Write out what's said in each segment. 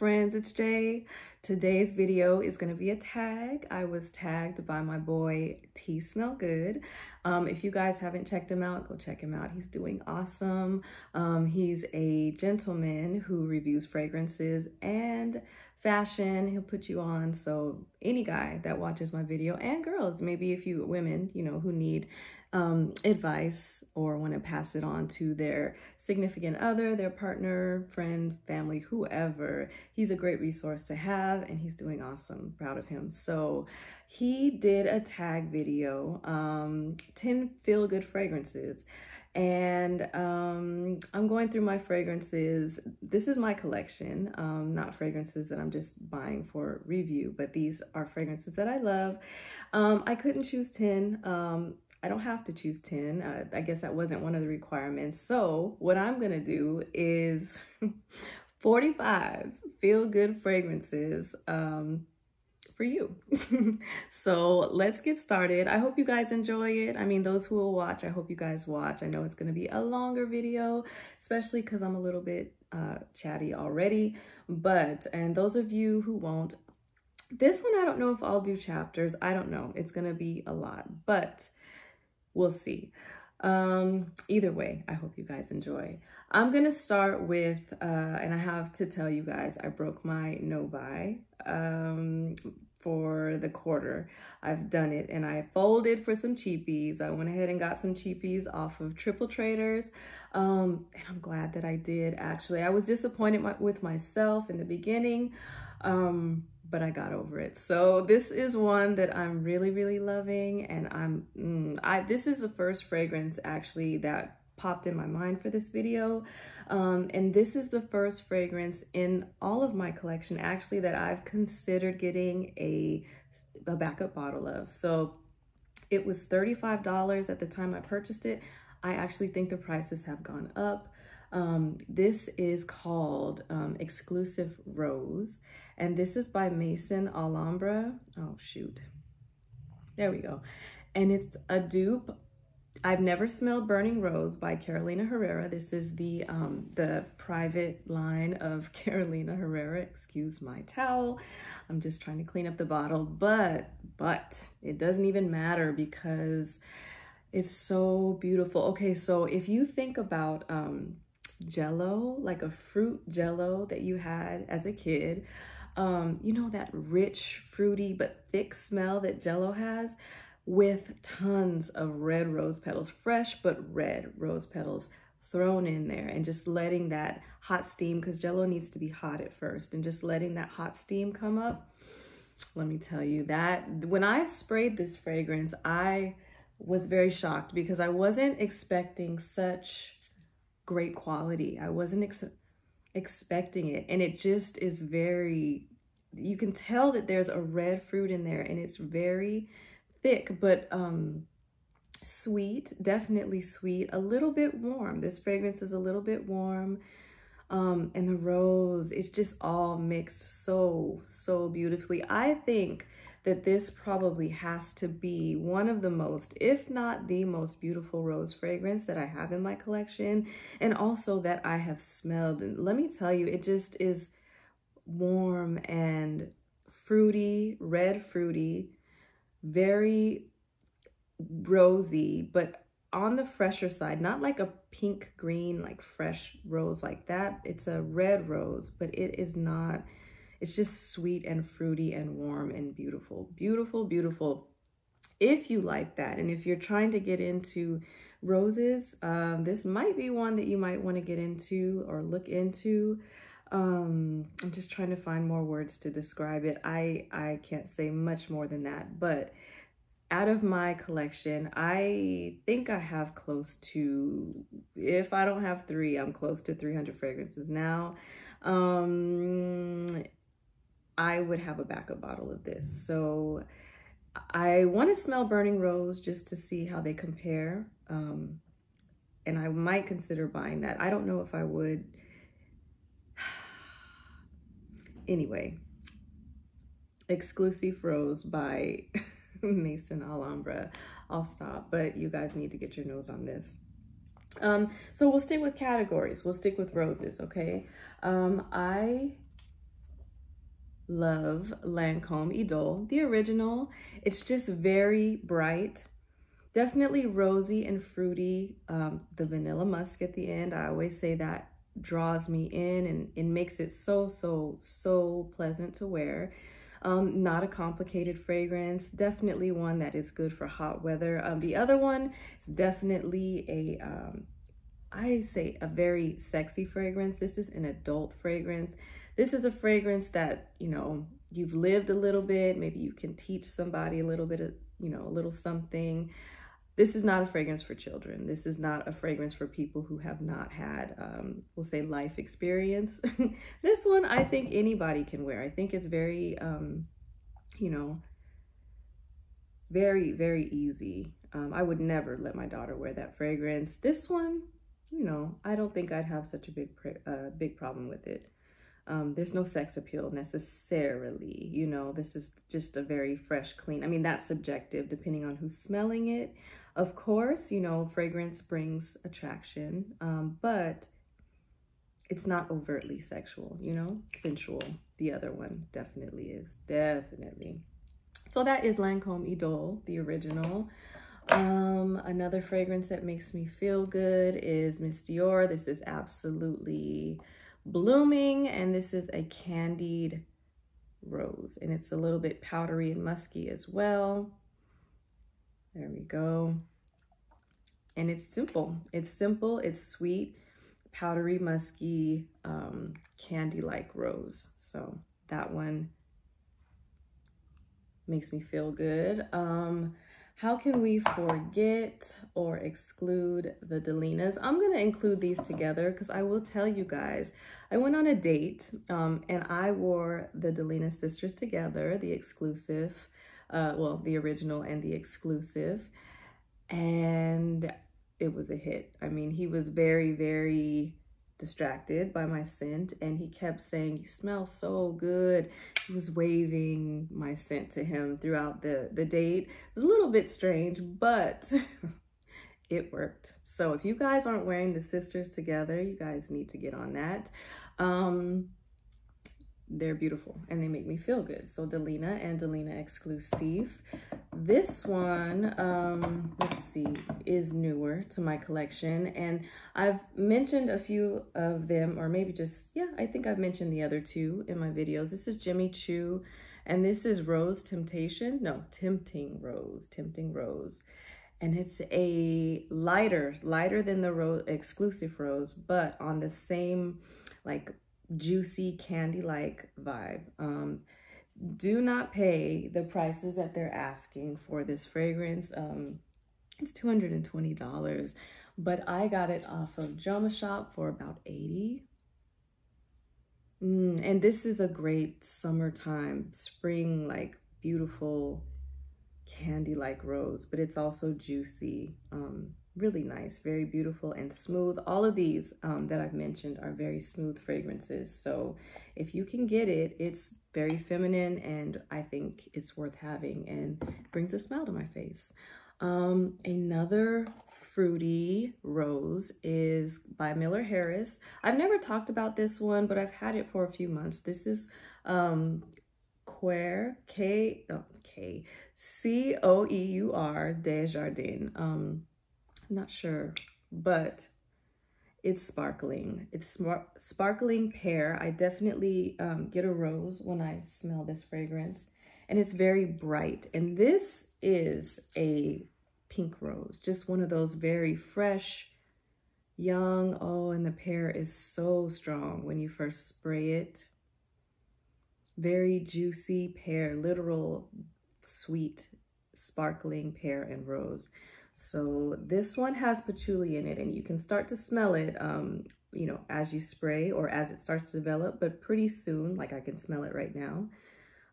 friends, it's Jay. Today's video is going to be a tag. I was tagged by my boy T Smell Good. If you guys haven't checked him out, go check him out. He's doing awesome. He's a gentleman who reviews fragrances and fashion. He'll put you on. So any guy that watches my video, and girls, maybe if you women, you know, who need advice or want to pass it on to their significant other, their partner, friend, family, whoever, he's a great resource to have, and he's doing awesome. Proud of him. So he did a tag video, 10 feel-good fragrances. And I'm going through my fragrances. This is my collection, not fragrances that I'm just buying for review, but these are fragrances that I love. I couldn't choose 10. I don't have to choose 10. I guess that wasn't one of the requirements. So what I'm gonna do is 45 feel-good fragrances for you. So let's get started. I hope you guys enjoy it. I mean, those who will watch, I hope you guys watch. I know it's gonna be a longer video, especially because I'm a little bit chatty already. And those of you who won't, this one, I don't know if I'll do chapters. I don't know. It's gonna be a lot, but we'll see. Either way, I hope you guys enjoy. I'm gonna start with, and I have to tell you guys, I broke my no-buy for the quarter. I've done it, and I folded for some cheapies. I went ahead and got some cheapies off of Triple Traders, and I'm glad that I did, actually. I was disappointed with myself in the beginning, but I got over it. So this is one that I'm really, really loving, and this is the first fragrance actually that popped in my mind for this video. And this is the first fragrance in all of my collection actually that I've considered getting a backup bottle of. So it was $35 at the time I purchased it. I actually think the prices have gone up. This is called Exclusive Rose, and this is by Maison Alhambra. Oh shoot, there we go. And it's a dupe. I've never smelled Burning Rose by Carolina Herrera. This is the private line of Carolina Herrera. Excuse my towel. I'm just trying to clean up the bottle, but it doesn't even matter because it's so beautiful. Okay, so if you think about Jello, like a fruit Jello that you had as a kid, you know, that rich, fruity, but thick smell that Jello has, with tons of red rose petals, fresh but red rose petals thrown in there, and just letting that hot steam, because Jello needs to be hot at first, and just letting that hot steam come up. Let me tell you that when I sprayed this fragrance, I was very shocked because I wasn't expecting such great quality. I wasn't expecting it, and it just is very, you can tell that there's a red fruit in there, and it's very thick, but sweet, definitely sweet, a little bit warm. This fragrance is a little bit warm, and the rose, it's just all mixed so beautifully. I think that this probably has to be one of the most, if not the most beautiful rose fragrance that I have in my collection, and also that I have smelled. And let me tell you, it just is warm and fruity, red fruity, very rosy, but on the fresher side, not like a pink green, like fresh rose like that. It's a red rose, but it is not, it's just sweet and fruity and warm and beautiful, beautiful, beautiful. If you like that, and if you're trying to get into roses, this might be one that you might want to get into or look into. I'm just trying to find more words to describe it. I can't say much more than that, but out of my collection, I think I have close to, if I don't have 3, I'm close to 300 fragrances now. I would have a backup bottle of this. So I want to smell Burning Rose just to see how they compare. And I might consider buying that. I don't know if I would. Anyway, Exclusive Rose by Maison Alhambra. I'll stop, but you guys need to get your nose on this. So we'll stick with categories. We'll stick with roses, okay? I love Lancome Idole, the original. It's just very bright, definitely rosy and fruity. The vanilla musk at the end, I always say that draws me in and it makes it so pleasant to wear. Not a complicated fragrance, definitely one that is good for hot weather. The other one is definitely I say a very sexy fragrance. This is an adult fragrance. This is a fragrance that, you know, you've lived a little bit, maybe you can teach somebody a little bit of, you know, a little something. This is not a fragrance for children. This is not a fragrance for people who have not had, we'll say, life experience. This one, I think anybody can wear. I think it's very, you know, very easy. I would never let my daughter wear that fragrance. This one, you know, I don't think I'd have such a big problem with it. There's no sex appeal necessarily, you know, this is just a very fresh, clean. I mean, that's subjective depending on who's smelling it. Of course, you know, fragrance brings attraction, but it's not overtly sexual, you know, sensual. The other one definitely is, definitely. So that is Lancome Idole, the original. Another fragrance that makes me feel good is Miss Dior. This is absolutely blooming, and this is a candied rose, and it's a little bit powdery and musky as well. There we go. And it's simple, it's sweet, powdery, musky, candy-like rose. So that one makes me feel good. How can we forget or exclude the Delinas? I'm gonna include these together because I will tell you guys, I went on a date and I wore the Delina sisters together, the exclusive, well, the original and the exclusive, and it was a hit. I mean, he was very distracted by my scent, and he kept saying, "You smell so good." He was waving my scent to him throughout the date. It was a little bit strange, but it worked. So if you guys aren't wearing the sisters together, you guys need to get on that. They're beautiful and they make me feel good. So Delina and Delina Exclusive. This one, let's see, is newer to my collection, and I've mentioned a few of them, or maybe just, yeah, I think I've mentioned the other two in my videos. This is Jimmy Choo, and this is Rose Temptation. No, Tempting Rose. And it's a lighter than the exclusive rose, but on the same like juicy candy-like vibe. Do not pay the prices that they're asking for this fragrance. It's $220, but I got it off of Joma Shop for about $80. And this is a great summertime, spring, like beautiful candy-like rose, but it's also juicy. Really nice, very beautiful and smooth. All of these that I've mentioned are very smooth fragrances. So if you can get it, it's very feminine, and I think it's worth having and brings a smile to my face. Another fruity rose is by Miller Harris. I've never talked about this one, but I've had it for a few months. This is Coeur, C-O-E-U-R Desjardins. I'm not sure, but it's sparkling. It's sparkling pear. I definitely get a rose when I smell this fragrance, and it's very bright. And this is a pink rose, just one of those very fresh, young. Oh, and the pear is so strong when you first spray it. Very juicy pear, literal sweet, sparkling pear and rose. So this one has patchouli in it, and you can start to smell it, you know, as you spray or as it starts to develop, but pretty soon, like I can smell it right now.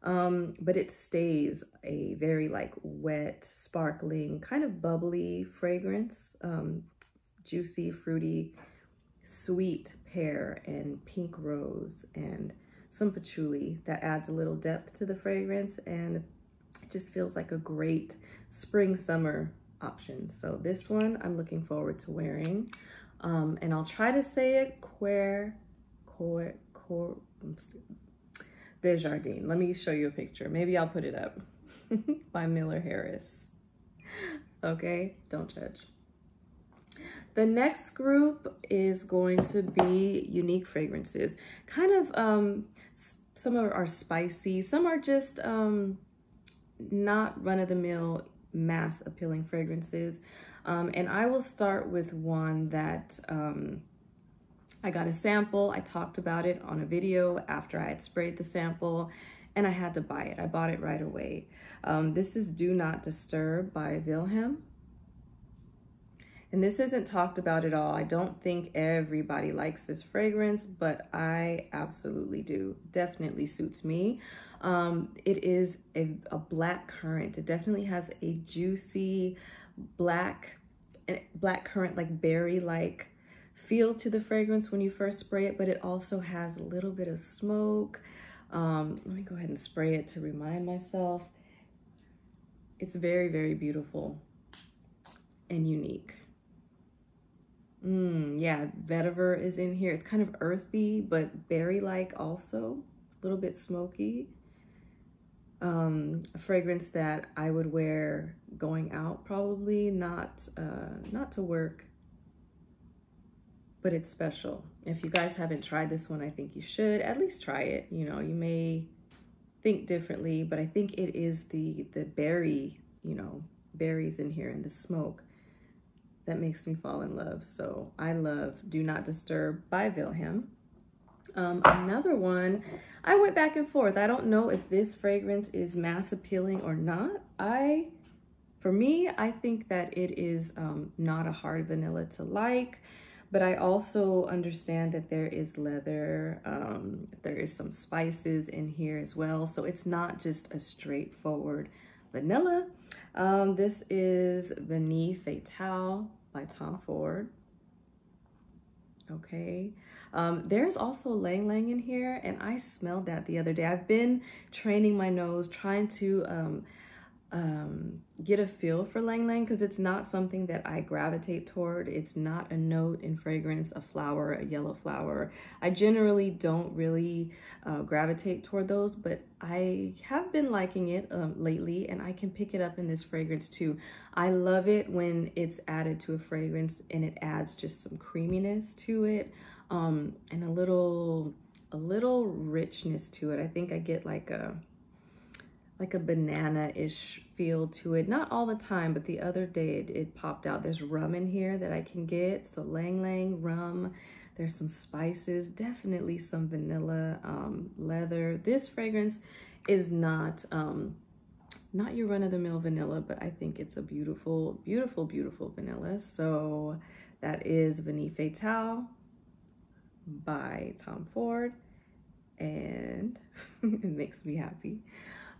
But it stays a very like wet, sparkling, kind of bubbly fragrance, juicy, fruity, sweet pear and pink rose and some patchouli that adds a little depth to the fragrance, and it just feels like a great spring, summer option. So this one I'm looking forward to wearing. And I'll try to say it, Desjardins. Let me show you a picture. Maybe I'll put it up. By Miller Harris. Okay, don't judge. The next group is going to be unique fragrances. Kind of, some are spicy, some are just not run-of-the-mill mass appealing fragrances. And I will start with one that I got a sample. I talked about it on a video after I had sprayed the sample, and I had to buy it. I bought it right away. This is Do Not Disturb by Wilhelm. And this isn't talked about at all. I don't think everybody likes this fragrance, but I absolutely do. Definitely suits me. It is a black currant. It definitely has a juicy black currant, like berry-like feel to the fragrance when you first spray it, but it also has a little bit of smoke. Let me go ahead and spray it to remind myself. It's very, very beautiful and unique. Yeah, vetiver is in here. It's kind of earthy, but berry-like also, a little bit smoky. A fragrance that I would wear going out, probably not to work, but it's special. If you guys haven't tried this one, I think you should at least try it. You know, you may think differently, but I think it is the berry, you know, berries in here and the smoke that makes me fall in love. So I love Do Not Disturb by Wilhelm. Another one, I went back and forth. I don't know if this fragrance is mass appealing or not. For me, I think that it is not a hard vanilla to like, but I also understand that there is leather, there is some spices in here as well. So it's not just a straightforward vanilla. This is Vanille Fatale by Tom Ford. Okay. There's also Lang Lang in here, and I smelled that the other day. I've been training my nose, trying to get a feel for Lang Lang, because it's not something that I gravitate toward. It's not a note in fragrance, a flower, a yellow flower. I generally don't really gravitate toward those, but I have been liking it lately, and I can pick it up in this fragrance too. I love it when it's added to a fragrance and it adds just some creaminess to it, and a little richness to it. I think I get like a banana-ish feel to it. Not all the time, but the other day it popped out. There's rum in here that I can get. So Lang Lang, rum. There's some spices, definitely some vanilla, leather. This fragrance is not your run-of-the-mill vanilla, but I think it's a beautiful, beautiful, beautiful vanilla. So that is Vanille Fatale by Tom Ford, and it makes me happy.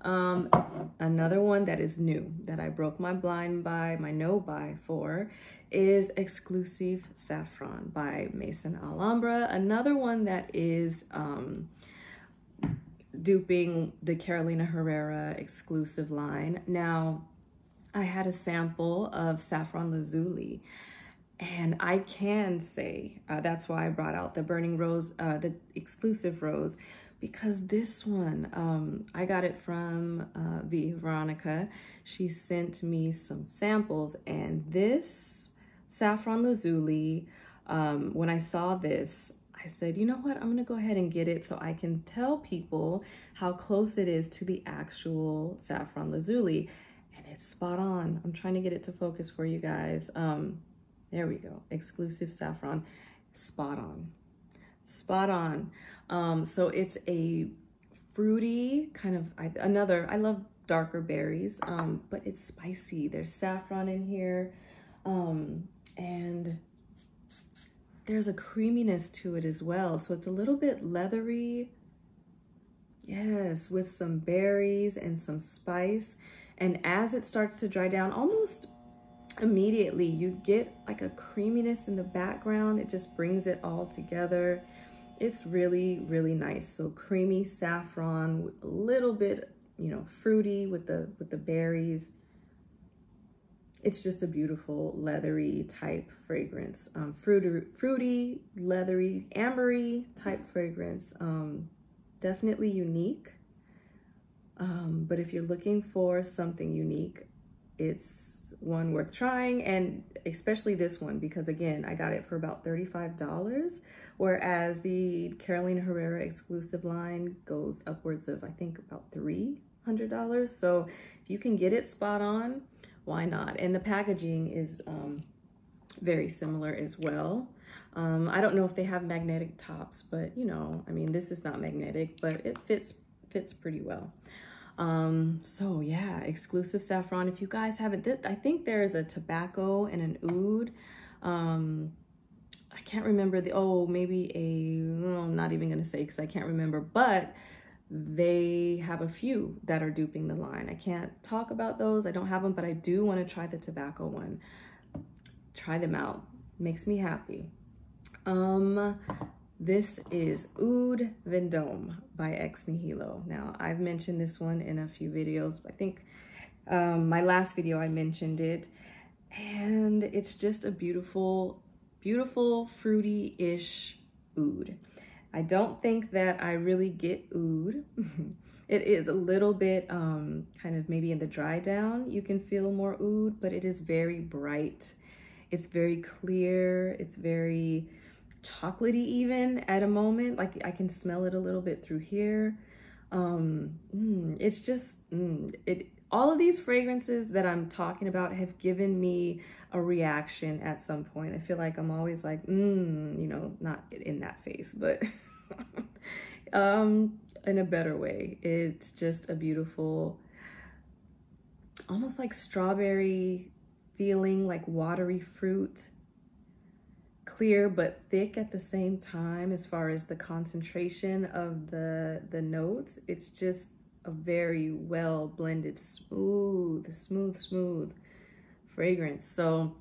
Another one that is new that I broke my no buy for is Exclusive Saffron by Maison Alhambra. Another one that is duping the Carolina Herrera exclusive line. Now, I had a sample of Saffron Lazuli, and I can say that's why I brought out the Burning Rose, the exclusive rose, because this one, I got it from Veronica. She sent me some samples, and this Saffron Lazuli, when I saw this, I said, you know what, I'm gonna go ahead and get it so I can tell people how close it is to the actual Saffron Lazuli, and it's spot on. I'm trying to get it to focus for you guys. There we go, Exclusive Saffron, spot on. Spot on. So it's a fruity kind of, I love darker berries, but it's spicy. There's saffron in here, and there's a creaminess to it as well. So it's a little bit leathery, yes, with some berries and some spice. And as it starts to dry down, almost immediately you get like a creaminess in the background. It just brings it all together. It's really, really nice. So creamy saffron with a little bit, you know, fruity with the berries. It's just a beautiful leathery type fragrance. Fruity, leathery, ambery type fragrance. definitely unique. But if you're looking for something unique, it's one worth trying, and especially this one, because again, I got it for about $35, whereas the Carolina Herrera exclusive line goes upwards of, I think, about $300. So if you can get it spot on, why not? And the packaging is very similar as well. I don't know if they have magnetic tops, but you know, I mean, this is not magnetic, but it fits pretty well. So yeah, exclusive saffron. If you guys haven't, I think there's a tobacco and an oud. I can't remember maybe I'm not even gonna say because I can't remember, but they have a few that are duping the line. I can't talk about those. I don't have them, but I do want to try the tobacco one. Try them out. Makes me happy. This is Oud Vendôme by Ex Nihilo. Now, I've mentioned this one in a few videos. I think my last video I mentioned it, and it's just a beautiful, beautiful fruity-ish oud. I don't think that I really get oud. It is a little bit kind of maybe in the dry down, you can feel more oud, but it is very bright. It's very clear. It's very chocolatey even at a moment. Like I can smell it a little bit through here. It's just, all of these fragrances that I'm talking about have given me a reaction at some point. I feel like I'm always like, you know, not in that face, but in a better way. It's just a beautiful, almost like strawberry feeling, like watery fruit. Clear but thick at the same time as far as the concentration of the notes. It's just a very well blended, smooth fragrance. So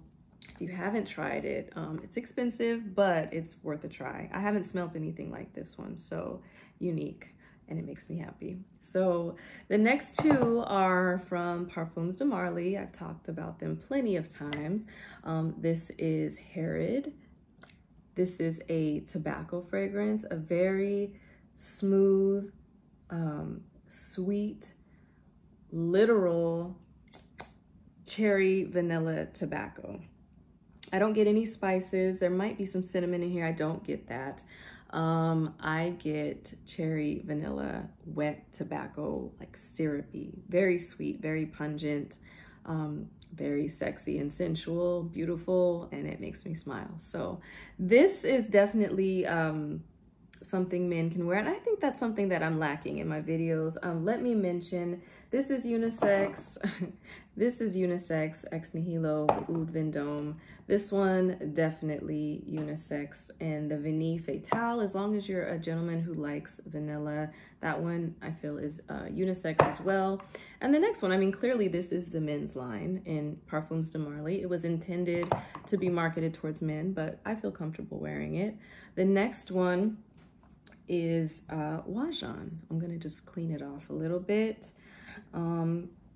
if you haven't tried it, it's expensive, but it's worth a try. I haven't smelled anything like this one, so unique, and it makes me happy. So the next two are from Parfums de Marly. I've talked about them plenty of times. This is Herod. This is a tobacco fragrance, a very smooth, sweet, literal cherry vanilla tobacco. I don't get any spices. There might be some cinnamon in here. I don't get that. I get cherry vanilla wet tobacco, like syrupy, very sweet, very pungent, very sexy and sensual, beautiful, and it makes me smile. So this is definitely something men can wear, and I think that's something that I'm lacking in my videos. Let me mention, this is unisex. This is unisex, Ex Nihilo Oud Vendôme. This one definitely unisex, and the Vanille Fatale, as long as you're a gentleman who likes vanilla, that one I feel is unisex as well. And the next one, I mean, clearly this is the men's line in Parfums de Marly. It was intended to be marketed towards men, but I feel comfortable wearing it. The next one is Wajan. I'm gonna just clean it off a little bit.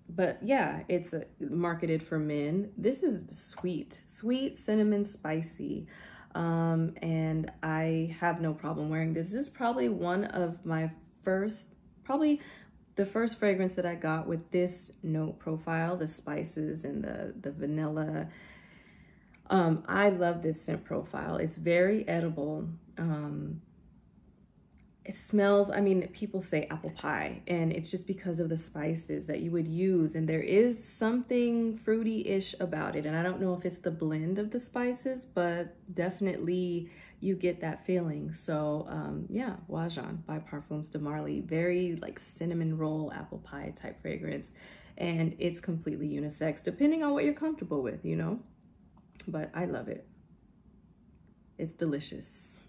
But yeah, it's marketed for men. This is sweet, cinnamon, spicy. And I have no problem wearing this. This is probably one of my probably the first fragrance that I got with this note profile, the spices and the vanilla. I love this scent profile. It's very edible. It smells, I mean, people say apple pie, and it's just because of the spices that you would use. And there is something fruity-ish about it. And I don't know if it's the blend of the spices, but definitely you get that feeling. So yeah, Wajan by Parfums de Marly. Very like cinnamon roll, apple pie type fragrance. And it's completely unisex, depending on what you're comfortable with, you know? But I love it. It's delicious.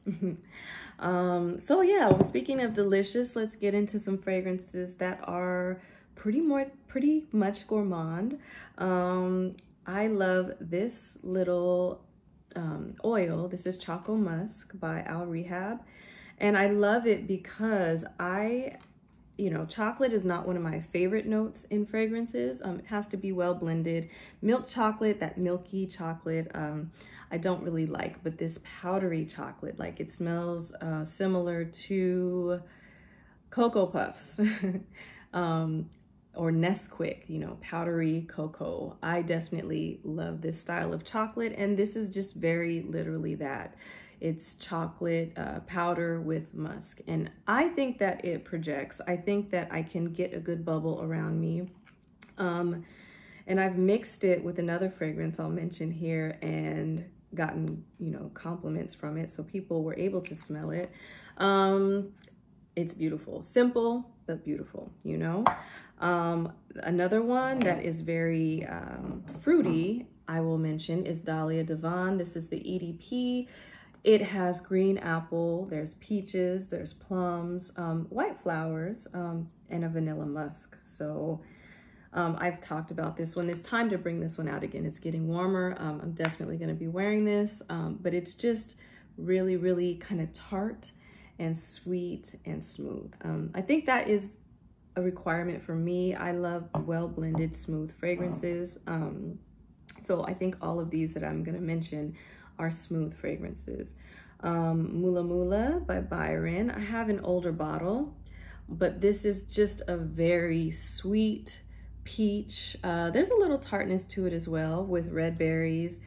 So yeah, well, speaking of delicious, let's get into some fragrances that are pretty much gourmand. I love this little oil. This is Choco Musk by Al Rehab, and I love it because you know, chocolate is not one of my favorite notes in fragrances. It has to be well blended. Milk chocolate, that milky chocolate, I don't really like, but this powdery chocolate, like it smells similar to Cocoa Puffs. Or Nesquik, you know, powdery cocoa. I definitely love this style of chocolate, and this is just very literally that. It's chocolate powder with musk, and I think that it projects. I think that I can get a good bubble around me. And I've mixed it with another fragrance I'll mention here and gotten, you know, compliments from it, so people were able to smell it. It's beautiful, simple, but beautiful, you know? Another one that is very fruity, I will mention, is Dahlia Devon. This is the EDP. It has green apple, there's peaches, there's plums, white flowers, and a vanilla musk. So I've talked about this one. It's time to bring this one out again. It's getting warmer. I'm definitely gonna be wearing this, but it's just really, really kind of tart and sweet and smooth. I think that is a requirement for me. I love well-blended, smooth fragrances. So I think all of these that I'm gonna mention are smooth fragrances. Mula Mula by Byron. I have an older bottle, but this is just a very sweet peach. There's a little tartness to it as well with red berries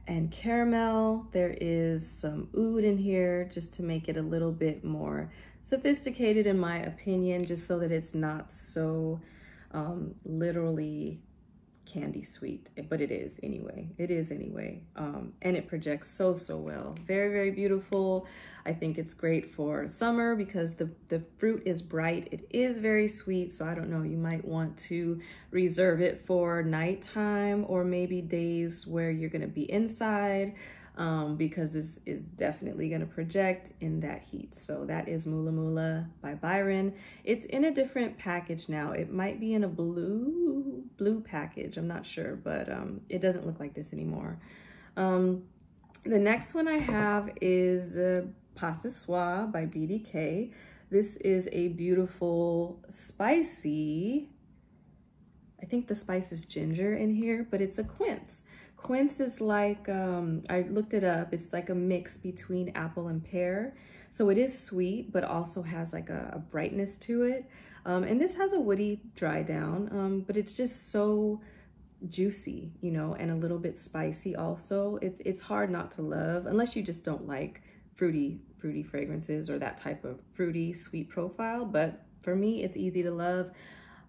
and caramel. There is some oud in here just to make it a little bit more sophisticated in my opinion, just so that it's not so literally candy sweet, but it is anyway. It is anyway. And it projects so, so well. Very, very beautiful. I think it's great for summer because the fruit is bright. It is very sweet. So I don't know, you might want to reserve it for nighttime or maybe days where you're going to be inside, because this is definitely going to project in that heat. So that is Mula Mula by Byron. It's in a different package now. It might be in a blue package. I'm not sure, but it doesn't look like this anymore. The next one I have is Pas Ce Soir by BDK. This is a beautiful, spicy, I think the spice is ginger in here, but it's a quince. Quince is like, I looked it up, it's like a mix between apple and pear. So it is sweet, but also has like a brightness to it. And this has a woody dry down, but it's just so juicy, you know, and a little bit spicy also. It's hard not to love, unless you just don't like fruity fragrances or that type of fruity sweet profile. But for me, it's easy to love.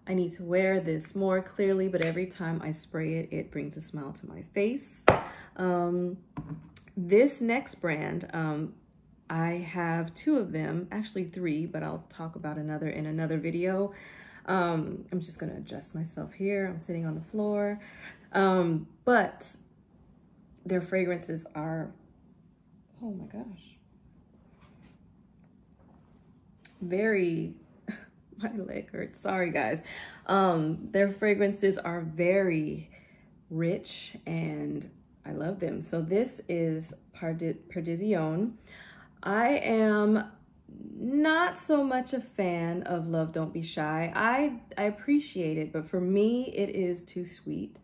I need to wear this more clearly, but every time I spray it, it brings a smile to my face. This next brand, I have two of them, actually three, but I'll talk about another in another video. I'm just gonna adjust myself here. I'm sitting on the floor. But their fragrances are, oh my gosh, very, my leg hurts, sorry guys. Their fragrances are very rich and I love them. So this is Perdition. I am not so much a fan of Love Don't Be Shy. I appreciate it, but for me, it is too sweet.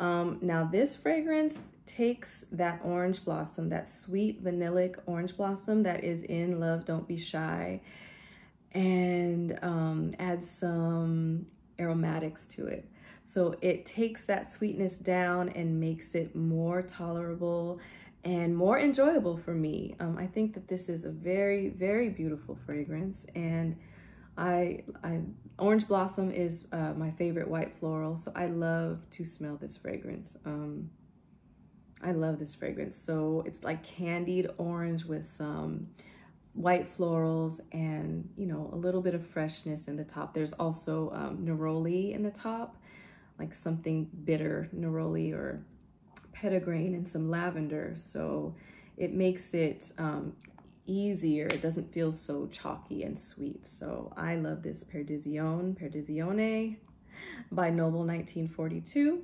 Now this fragrance takes that orange blossom, that sweet vanillic orange blossom that is in Love Don't Be Shy, and adds some aromatics to it. So it takes that sweetness down and makes it more tolerable and more enjoyable for me. I think that this is a very, very beautiful fragrance, and Orange Blossom is my favorite white floral, so I love to smell this fragrance. I love this fragrance. So it's like candied orange with some white florals and, you know, a little bit of freshness in the top. There's also neroli in the top, like something bitter, neroli or petitgrain, and some lavender. So it makes it easier. It doesn't feel so chalky and sweet. So I love this Perdizione by Noble 1942.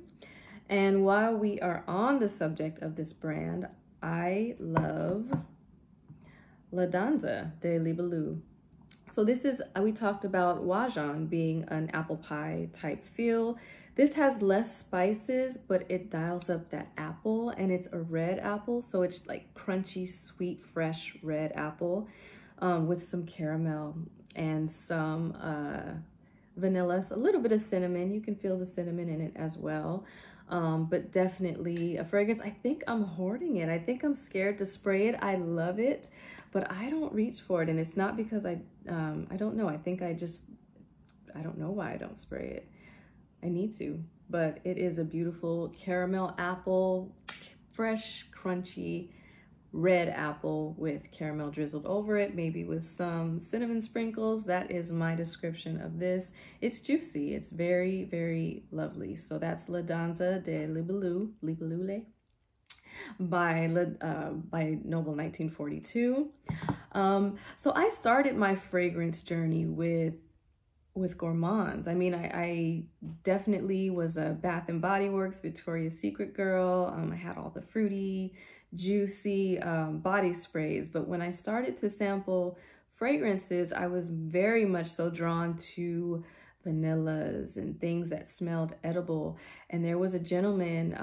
And while we are on the subject of this brand, I love La Danza de Libellule. So this is, we talked about Wajan being an apple pie type feel. This has less spices, but it dials up that apple, and it's a red apple. So it's like crunchy, sweet, fresh red apple with some caramel. and some vanilla, so a little bit of cinnamon. You can feel the cinnamon in it as well. But definitely a fragrance. I think I'm hoarding it. I think I'm scared to spray it. I love it, but I don't reach for it. And it's not because I don't know. I think I don't know why I don't spray it. I need to, but it is a beautiful caramel apple, fresh, crunchy, red apple with caramel drizzled over it, maybe with some cinnamon sprinkles. That is my description of this. It's juicy. It's very, very lovely. So that's La Danza de Libellule by Noble 1942. So I started my fragrance journey with gourmands. I mean, I definitely was a Bath and Body Works Victoria's Secret girl. I had all the fruity, juicy body sprays. But when I started to sample fragrances, I was very much so drawn to vanillas and things that smelled edible. And there was a gentleman,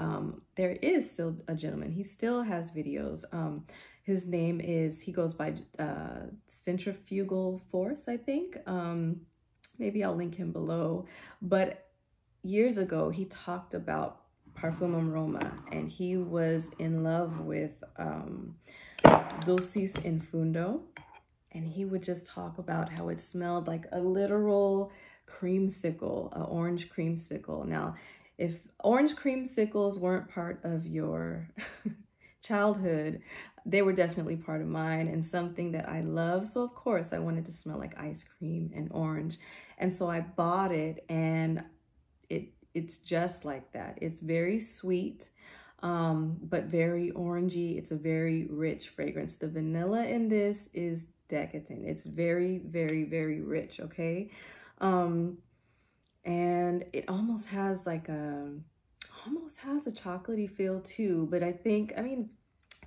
there is still a gentleman, he still has videos. His name is, he goes by Centrifugal Force, I think. Maybe I'll link him below. But years ago, he talked about Perfume Aroma, and he was in love with Dulcis in Fundo. And he would just talk about how it smelled like a literal creamsicle, an orange creamsicle. Now, if orange creamsicles weren't part of your childhood, they were definitely part of mine and something that I love. So of course I wanted to smell like ice cream and orange. And so I bought it, and it's just like that. It's very sweet, but very orangey. It's a very rich fragrance. The vanilla in this is decadent. It's very, very, very rich, okay? And it almost has like almost has a chocolatey feel too, but I mean,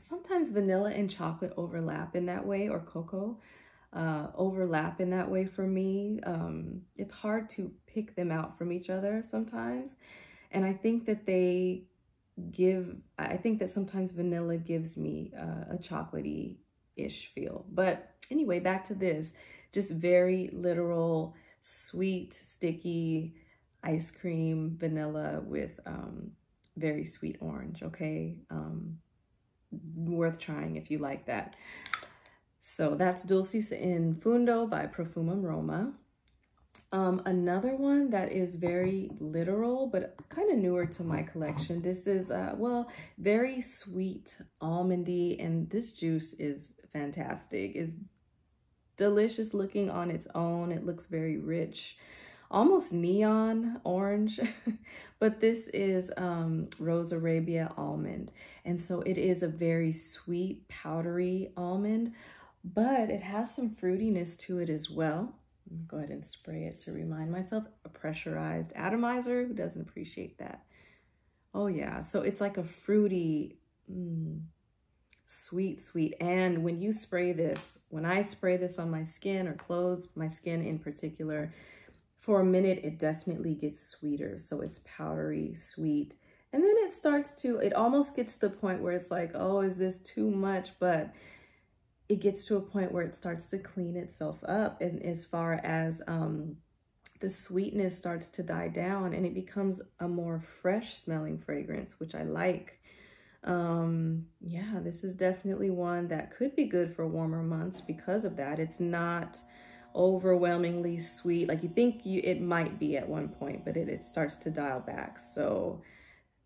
sometimes vanilla and chocolate overlap in that way, or cocoa overlap in that way for me. It's hard to pick them out from each other sometimes. And I think that I think that sometimes vanilla gives me a chocolatey-ish feel. But anyway, back to this, just very literal, sweet, sticky ice cream vanilla with very sweet orange, okay? Worth trying if you like that. So that's Dulcis in Fundo by Perfume Aroma. Another one that is very literal, but kind of newer to my collection. This is, well, very sweet, almondy, and this juice is fantastic. It's delicious looking on its own. It looks very rich, almost neon orange, but this is Rose Arabia almond. And so it is a very sweet, powdery almond, but it has some fruitiness to it as well. Let me go ahead and spray it to remind myself. A pressurized atomizer, who doesn't appreciate that? Oh yeah, so it's like a fruity, sweet. And when you spray this, when I spray this on my skin or clothes, my skin in particular, for a minute, it definitely gets sweeter. So it's powdery, sweet. And then it almost gets to the point where it's like, oh, is this too much? But it gets to a point where it starts to clean itself up. And as far as the sweetness starts to die down, and it becomes a more fresh smelling fragrance, which I like. Yeah, this is definitely one that could be good for warmer months because of that. It's not overwhelmingly sweet. Like you think it might be at one point, but it starts to dial back. So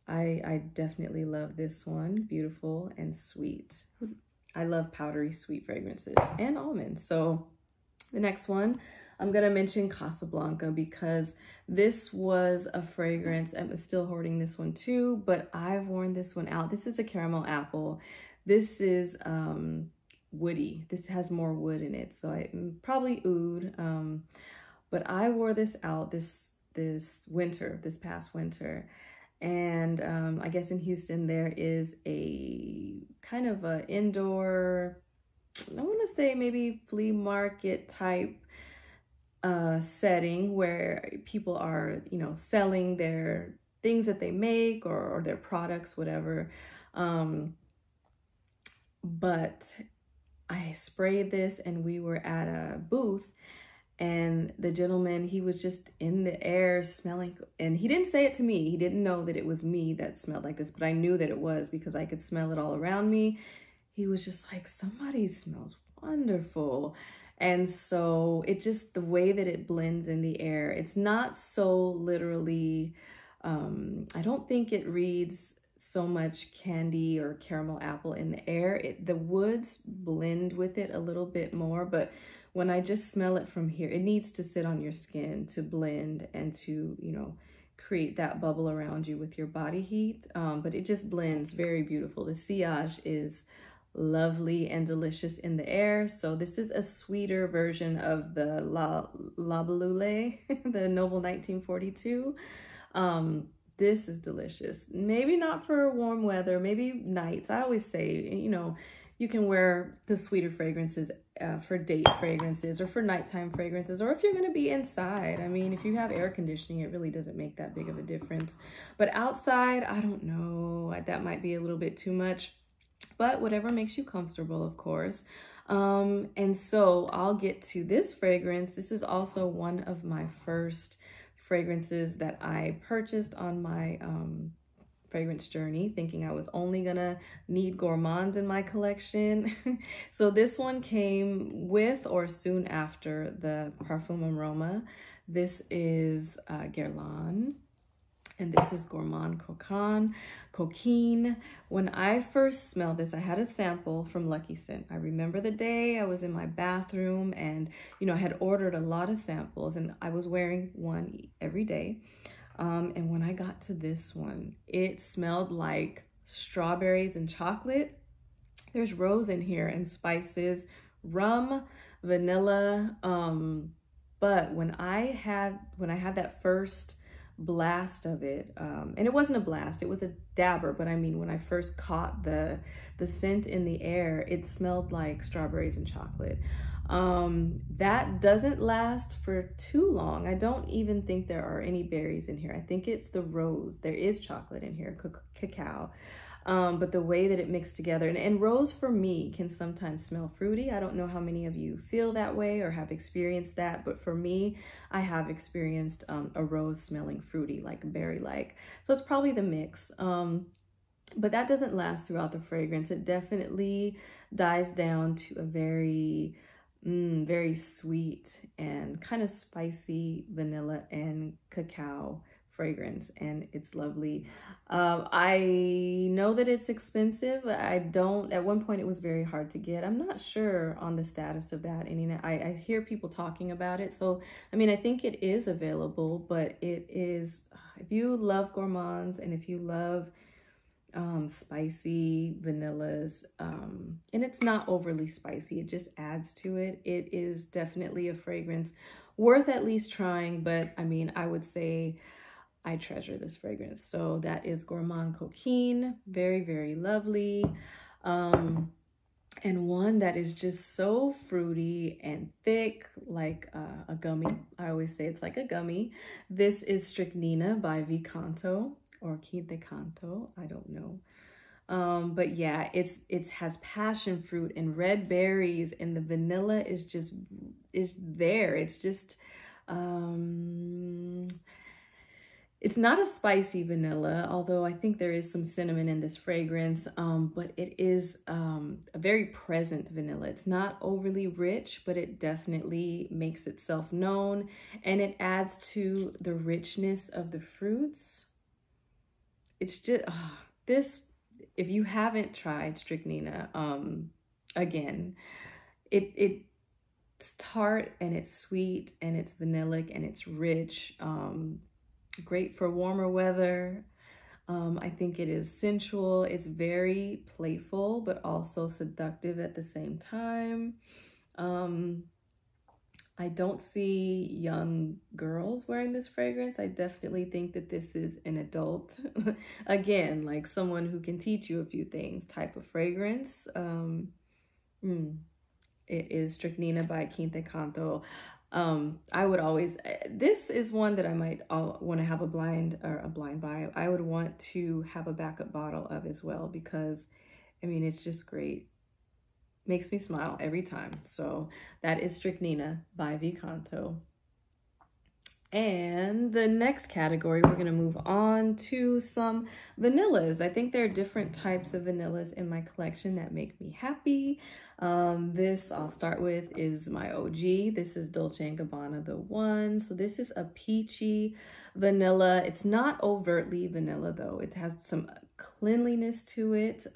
I definitely love this one. Beautiful and sweet. I love powdery sweet fragrances and almonds. So the next one, I'm gonna mention Casablanca because this was a fragrance. I'm still hoarding this one too, but I've worn this one out. This is a caramel apple. This is woody. This has more wood in it, so I probably oud. But I wore this out this past winter. And I guess in Houston, there is a kind of a indoor, I want to say maybe flea market type setting where people are, selling their things that they make or their products, whatever. But I sprayed this and we were at a booth, and the gentleman, he was just in the air smelling, and he didn't say it to me. He didn't know that it was me that smelled like this, but I knew that it was because I could smell it all around me. He was just like, somebody smells wonderful. And so it just, the way that it blends in the air, it's not so literally, I don't think it reads so much candy or caramel apple in the air. The woods blend with it a little bit more, but when I just smell it from here, it needs to sit on your skin to blend and to, you know, create that bubble around you with your body heat. But it just blends very beautiful. The sillage is lovely and delicious in the air. So this is a sweeter version of the La Balule, the Noble 1942. This is delicious. Maybe not for warm weather, maybe nights. I always say, you know, you can wear the sweeter fragrances for date fragrances or for nighttime fragrances, or if you're going to be inside. I mean, if you have air conditioning, it really doesn't make that big of a difference. But outside, I don't know. That might be a little bit too much, but whatever makes you comfortable, of course. And so I'll get to this fragrance. This is also one of my first fragrances that I purchased on my fragrance journey, thinking I was only gonna need gourmands in my collection. So this one came with or soon after the Perfume Aroma. This is Guerlain, and this is Gourmand Coquine. When I first smelled this, I had a sample from Lucky Scent. I remember the day I was in my bathroom and, you know, I had ordered a lot of samples and I was wearing one every day. And when I got to this one, it smelled like strawberries and chocolate. There's rose in here and spices, rum, vanilla. But when I had that first blast of it, and it wasn't a blast, it was a dabber, but I mean, when I first caught the scent in the air, it smelled like strawberries and chocolate. That doesn't last for too long. I don't even think there are any berries in here. I think it's the rose. There is chocolate in here, cacao. But the way that it mixed together, and rose for me can sometimes smell fruity. I don't know how many of you feel that way or have experienced that, but for me, I have experienced a rose smelling fruity, like berry-like. So it's probably the mix. But that doesn't last throughout the fragrance. It definitely dies down to a very sweet and kind of spicy vanilla and cacao fragrance, and it's lovely. I know that it's expensive. At one point it was very hard to get. I'm not sure on the status of that. And I hear people talking about it. So, I mean, I think it is available, but it is, if you love gourmands and if you love spicy vanillas, and it's not overly spicy, it just adds to it. It is definitely a fragrance worth at least trying, but I mean, I would say I treasure this fragrance. So that is Gourmand Coquine, very, very lovely. And one that is just so fruity and thick, like a gummy. I always say it's like a gummy. This is Strychnina by Vicanto or Quinte Canto, I don't know. But yeah, it has passion fruit and red berries, and the vanilla is there. It's just, it's not a spicy vanilla, although I think there is some cinnamon in this fragrance, but it is a very present vanilla. It's not overly rich, but it definitely makes itself known, and it adds to the richness of the fruits. It's just, this, if you haven't tried Strychnina, again, it's tart and it's sweet and it's vanillic and it's rich. Great for warmer weather. I think it is sensual. It's very playful, but also seductive at the same time. I don't see young girls wearing this fragrance. I definitely think that this is an adult, again, like someone who can teach you a few things type of fragrance. It is Strychnina by Quinte Canto. I would always, this is one that I might want to have a blind buy. I would want to have a backup bottle of as well, because I mean, it's just great. makes me smile every time. So that is Strychnina by Vicanto. And the next category, we're going to move on to some vanillas. I think there are different types of vanillas in my collection that make me happy. This I'll start with is my OG. This is Dolce & Gabbana The One. So this is a peachy vanilla. It's not overtly vanilla though. It has some cleanliness to it.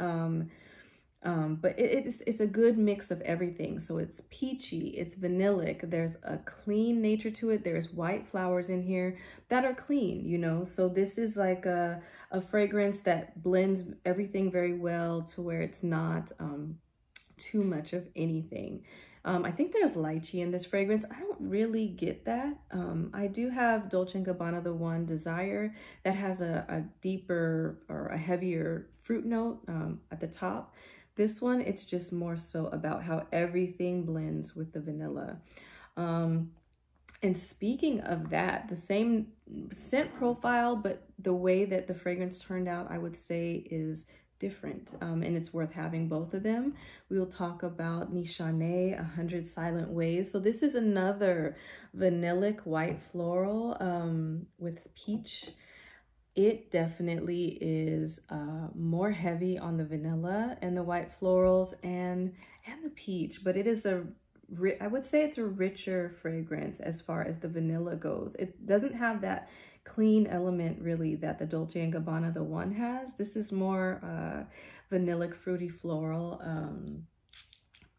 But it's a good mix of everything. So it's peachy, it's vanillic, there's a clean nature to it. There's white flowers in here that are clean, you know. So this is like a fragrance that blends everything very well to where it's not too much of anything. I think there's lychee in this fragrance. I don't really get that. I do have Dolce & Gabbana The One Desire that has a deeper or a heavier fruit note at the top. This one, it's just more so about how everything blends with the vanilla. And speaking of that, the same scent profile, but the way that the fragrance turned out, I would say is different. And it's worth having both of them. We will talk about Nishane, 100 Silent Ways. So this is another vanillic white floral with peach. It definitely is more heavy on the vanilla and the white florals and the peach, but it is I would say it's a richer fragrance as far as the vanilla goes. It doesn't have that clean element really that the Dolce & Gabbana The One has. This is more vanillic, fruity, floral.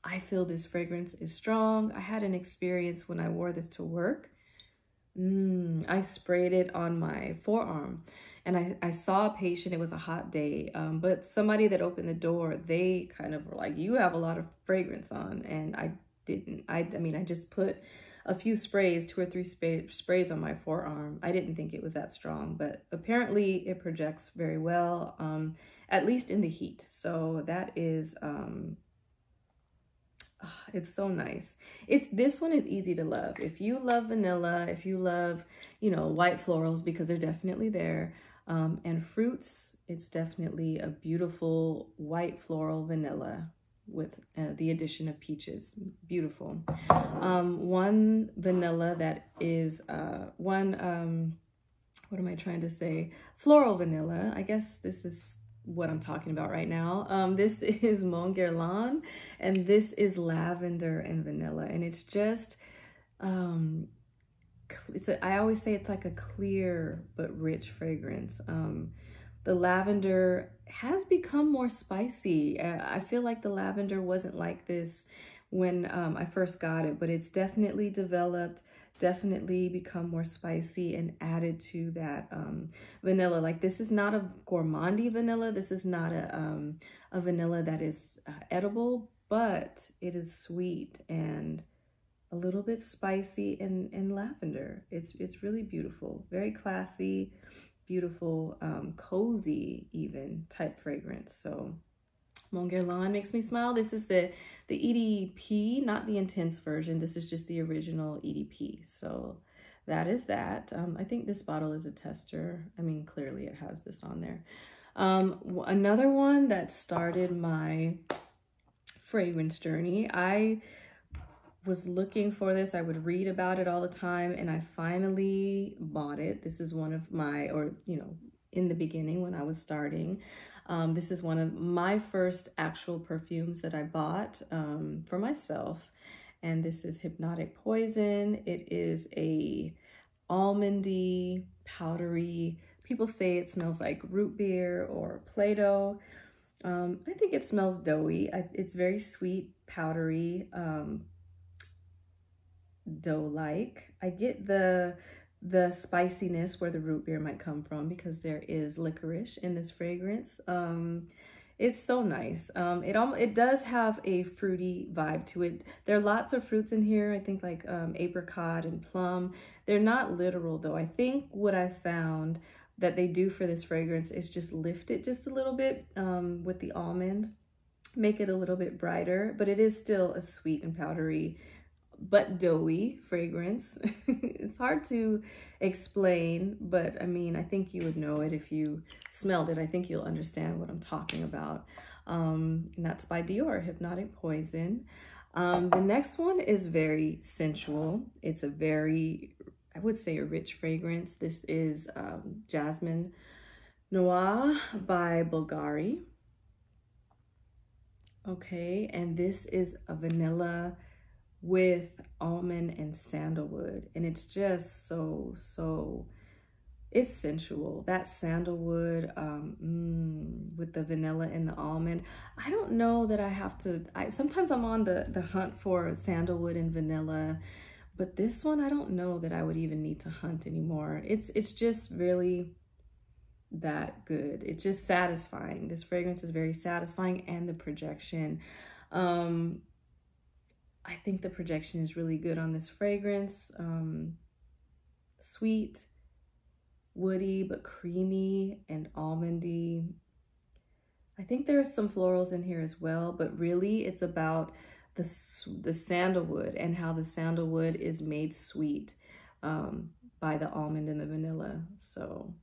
I feel this fragrance is strong. I had an experience when I wore this to work. I sprayed it on my forearm and I saw a patient. It was a hot day, but somebody that opened the door, they kind of were like, you have a lot of fragrance on. And I didn't. I mean, I just put a few sprays, 2 or 3 sprays on my forearm. I didn't think it was that strong, but apparently it projects very well, at least in the heat. So that is... it's so nice. This one is easy to love. If you love vanilla, if you love, you know, white florals, because they're definitely there, and fruits, it's definitely a beautiful white floral vanilla with the addition of peaches. Beautiful. One vanilla that is what am I trying to say? Floral vanilla. I guess this is what I'm talking about right now. This is Mon Guerlain, and this is lavender and vanilla, and it's just I always say it's like a clear but rich fragrance. The lavender has become more spicy. I feel like the lavender wasn't like this when I first got it, but it's definitely developed, definitely become more spicy and added to that vanilla. Like, this is not a gourmandy vanilla. This is not a vanilla that is edible, but it is sweet and a little bit spicy and lavender. It's really beautiful, very classy, beautiful, cozy even type fragrance. So Mon Guerlain makes me smile. This is the EDP, not the intense version. This is just the original EDP. So that is that. I think this bottle is a tester. I mean, clearly it has this on there. Another one that started my fragrance journey, I was looking for this. I would read about it all the time, and I finally bought it. This is one of my, or, you know, in the beginning when I was starting, this is one of my first actual perfumes that I bought for myself. And this is Hypnotic Poison. It is a almondy, powdery, people say it smells like root beer or Play-Doh. I think it smells doughy. It's very sweet, powdery, dough-like. I get the spiciness where the root beer might come from because there is licorice in this fragrance. It's so nice. It does have a fruity vibe to it. There are lots of fruits in here. I think like apricot and plum. They're not literal though. I think what I found that they do for this fragrance is just lift it just a little bit with the almond, make it a little bit brighter, but it is still a sweet and powdery but doughy fragrance. It's hard to explain, but I mean, I think you would know it if you smelled it. I think you'll understand what I'm talking about. And that's by Dior, Hypnotic Poison. The next one is very sensual. It's a very, I would say, a rich fragrance. This is Jasmine Noir by Bulgari. Okay, and this is a vanilla with almond and sandalwood, and it's just it's sensual. That sandalwood with the vanilla and the almond. I don't know that I have to, sometimes I'm on the hunt for sandalwood and vanilla, but this one I don't know that I would even need to hunt anymore. It's just really that good. It's just satisfying. This fragrance is very satisfying, and the projection. I think the projection is really good on this fragrance. Sweet, woody, but creamy and almondy. I think there are some florals in here as well, but really it's about the sandalwood and how the sandalwood is made sweet by the almond and the vanilla. So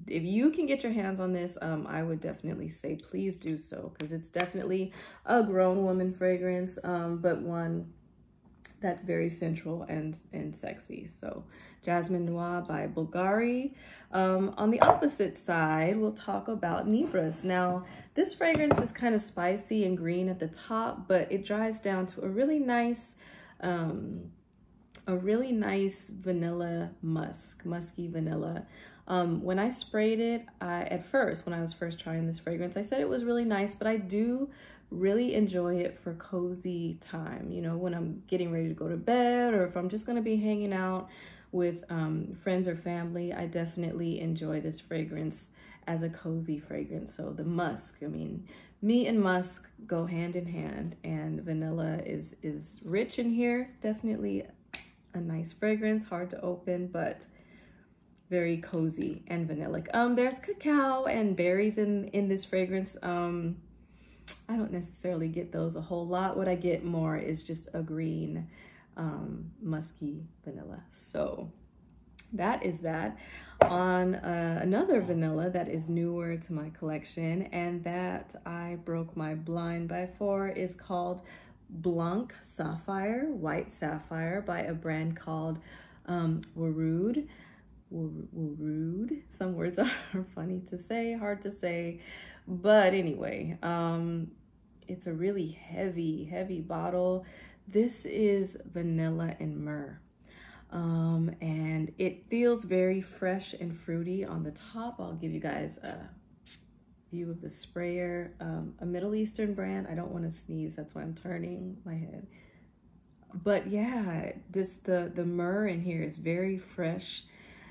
if you can get your hands on this, I would definitely say please do so, because it's definitely a grown woman fragrance, but one that's very sensual and sexy. So Jasmine Noir by Bulgari. On the opposite side, we'll talk about Nibras. Now, this fragrance is kind of spicy and green at the top, but it dries down to a really nice vanilla musky vanilla. When I sprayed it, at first, when I was first trying this fragrance, I said it was really nice, but I do really enjoy it for cozy time. You know, when I'm getting ready to go to bed, or if I'm just going to be hanging out with friends or family, I definitely enjoy this fragrance as a cozy fragrance. So the musk, I mean, me and musk go hand in hand, and vanilla is rich in here. Definitely a nice fragrance, hard to open, but very cozy and vanillic. There's cacao and berries in this fragrance. I don't necessarily get those a whole lot. What I get more is just a green, musky vanilla. So that is that. On another vanilla that is newer to my collection, and that I broke my blind by for, is called Blanc Sapphire, White Sapphire, by a brand called Warood. Some words are funny to say, hard to say, but anyway, it's a really heavy bottle. This is vanilla and myrrh, and it feels very fresh and fruity on the top. I'll give you guys a view of the sprayer. A Middle Eastern brand. I don't want to sneeze, that's why I'm turning my head. But yeah, the myrrh in here is very fresh.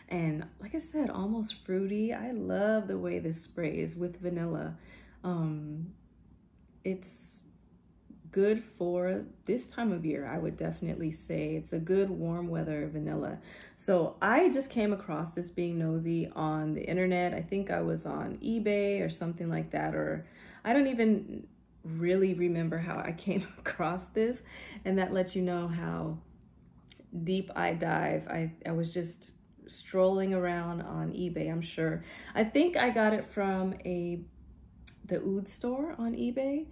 And like I said, almost fruity. I love the way this sprays with vanilla. It's good for this time of year. I would definitely say it's a good warm weather vanilla. So I just came across this being nosy on the internet. I think I was on eBay or something like that, or I don't even really remember how I came across this. And that lets you know how deep I dive. I was just strolling around on eBay, I'm sure. I think I got it from the Oud store on eBay,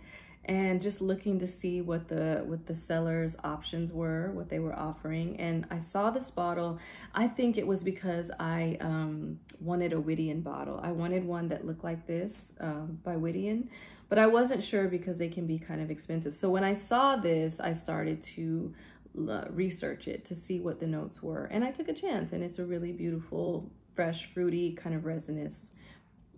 and just looking to see what the seller's options were, what they were offering. And I saw this bottle. I think it was because I wanted a Whittian bottle. I wanted one that looked like this by Whittian, but I wasn't sure because they can be kind of expensive. So when I saw this, I started to research it to see what the notes were, and I took a chance, and it's a really beautiful, fresh, fruity, kind of resinous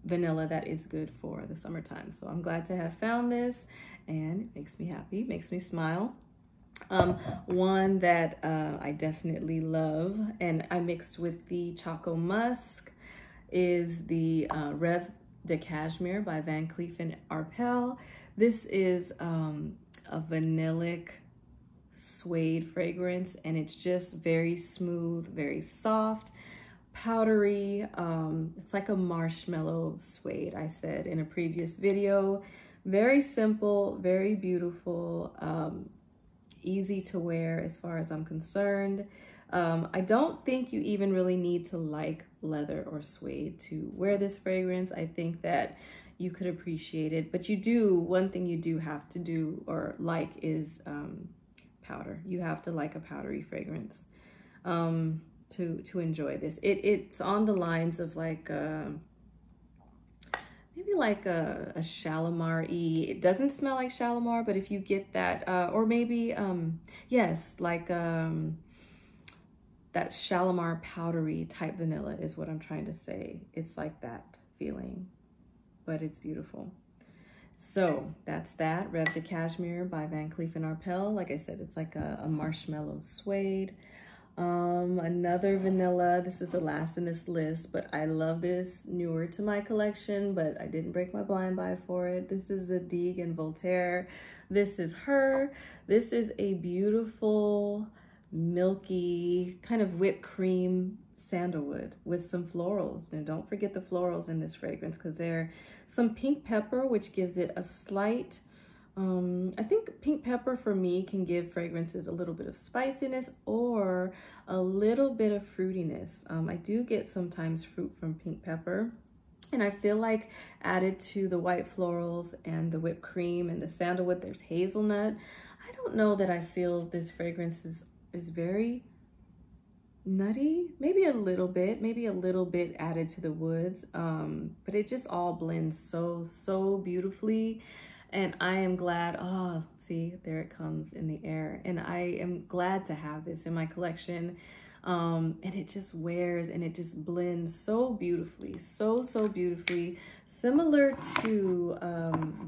vanilla that is good for the summertime. So I'm glad to have found this, and it makes me happy, makes me smile. One that I definitely love, and I mixed with the Choco Musk, is the Rev de Cashmere by Van Cleef & Arpels. This is a vanillic suede fragrance, and it's just very smooth, very soft, powdery. It's like a marshmallow suede, I said in a previous video. Very simple, very beautiful. easy to wear as far as I'm concerned. I don't think you even really need to like leather or suede to wear this fragrance. I think that you could appreciate it, but one thing you do have to do or like is powder. You have to like a powdery fragrance to enjoy this. It's on the lines of like maybe like a Shalimar-y. It doesn't smell like Shalimar, but if you get that, or maybe yes, like that Shalimar powdery type vanilla is what I'm trying to say. It's like that feeling, but it's beautiful. So that's that, Rêve de Cashmere by Van Cleef & Arpels. Like I said, it's like a marshmallow suede. Another vanilla, this is the last in this list, but I love this, newer to my collection, but I didn't break my blind buy for it. This is Zadig and Voltaire. This is her. This is a beautiful, milky, kind of whipped cream sandalwood with some florals. And don't forget the florals in this fragrance, because they're some pink pepper, which gives it a slight, I think pink pepper for me can give fragrances a little bit of spiciness or a little bit of fruitiness. I do get sometimes fruit from pink pepper, and I feel like added to the white florals and the whipped cream and the sandalwood, there's hazelnut. I don't know that I feel this fragrance is very nutty, maybe a little bit added to the woods, but it just all blends so beautifully. And I am glad, oh, see, there it comes in the air. And I am glad to have this in my collection. And it just wears and it just blends so beautifully, so beautifully, similar to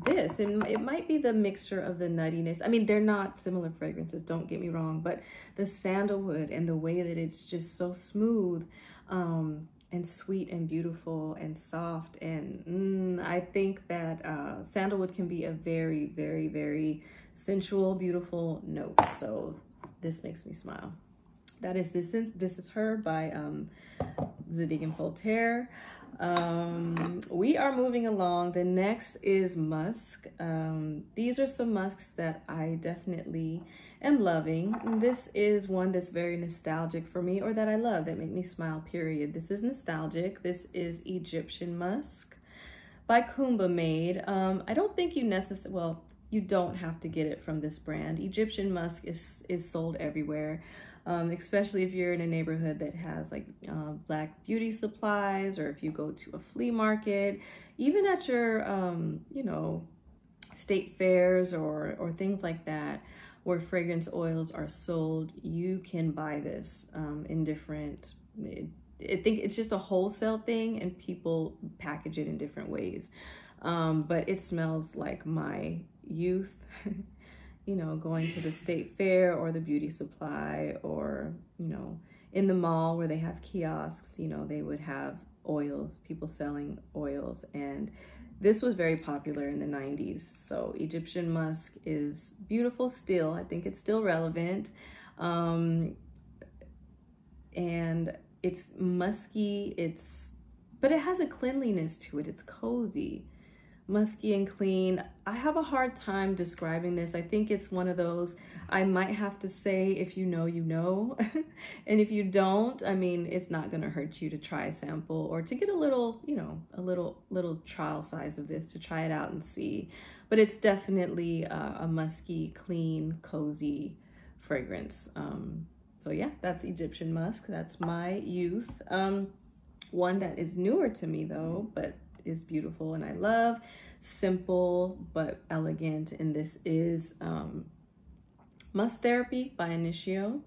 this. And it might be the mixture of the nuttiness. I mean, they're not similar fragrances, don't get me wrong, but the sandalwood and the way that it's just so smooth, and sweet and beautiful and soft. And I think that sandalwood can be a very sensual, beautiful note. So this makes me smile. That is This Is Her by Zadig and Voltaire. We are moving along. The next is musk. These are some musks that I definitely am loving. This is one that's very nostalgic for me, or that I love, that make me smile, period. This is nostalgic. This is Egyptian musk by Kumba Made. I don't think you necessarily, well, you don't have to get it from this brand. Egyptian musk is sold everywhere. Especially if you're in a neighborhood that has like black beauty supplies, or if you go to a flea market, even at your, you know, state fairs or things like that, where fragrance oils are sold, you can buy this in different, I think it's just a wholesale thing and people package it in different ways. But it smells like my youth. You know, going to the state fair or the beauty supply, or, you know, in the mall where they have kiosks, you know, they would have oils, people selling oils. And this was very popular in the 90s. So Egyptian musk is beautiful still. I think it's still relevant. And it's musky, but it has a cleanliness to it. It's cozy. Musky and clean. I have a hard time describing this. I think it's one of those, I might have to say, if you know, you know. And if you don't, I mean, it's not gonna hurt you to try a sample or to get a little, you know, a little trial size of this to try it out and see. But it's definitely a musky, clean, cozy fragrance. So yeah, that's Egyptian musk. That's my youth. One that is newer to me though, but is beautiful and I love, simple but elegant, and this is Musk Therapy by Initio.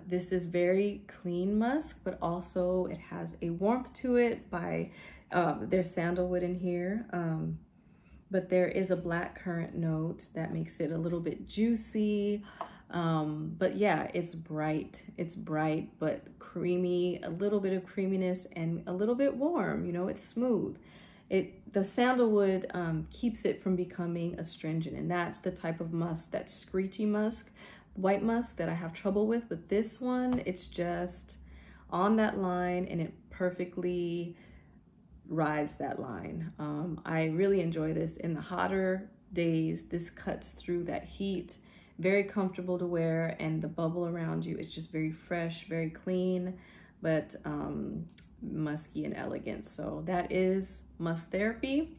This is very clean musk, but also it has a warmth to it by there's sandalwood in here, but there is a black currant note that makes it a little bit juicy. But yeah, it's bright but creamy, a little bit of creaminess and a little bit warm, you know, it's smooth. The sandalwood keeps it from becoming astringent, and that's the type of musk, that screechy musk, white musk, that I have trouble with. But this one, it's just on that line and it perfectly rides that line. I really enjoy this in the hotter days. This cuts through that heat very comfortable to wear, and the bubble around you is just very fresh, very clean, but musky and elegant. So that is Musk Therapy.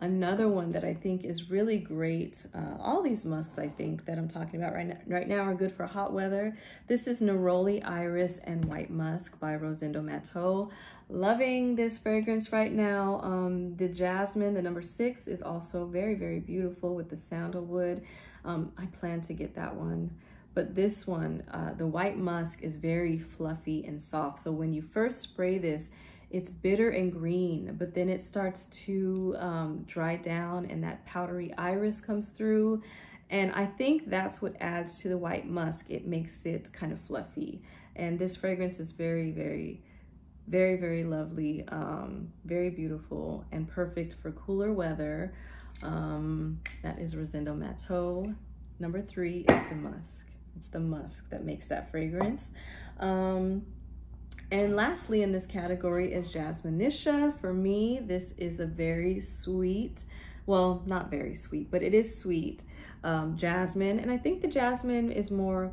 Another one that I think is really great, all these musks I think that I'm talking about right now are good for hot weather. This is Neroli Iris and White Musk by Rosendo Matteau. Loving this fragrance right now. The jasmine, the number 6, is also very, very beautiful with the sandalwood. I plan to get that one. But this one, the White Musk, is very fluffy and soft. So when you first spray this, it's bitter and green, but then it starts to dry down and that powdery iris comes through. And I think that's what adds to the White Musk. It makes it kind of fluffy. And this fragrance is very, very, very, very lovely, very beautiful and perfect for cooler weather. That is Rosendo Matteau. Number 3 is the musk. It's the musk that makes that fragrance. And lastly in this category is Jasminisha. For me, this is a very sweet, well, not very sweet, but it is sweet jasmine. And I think the jasmine is more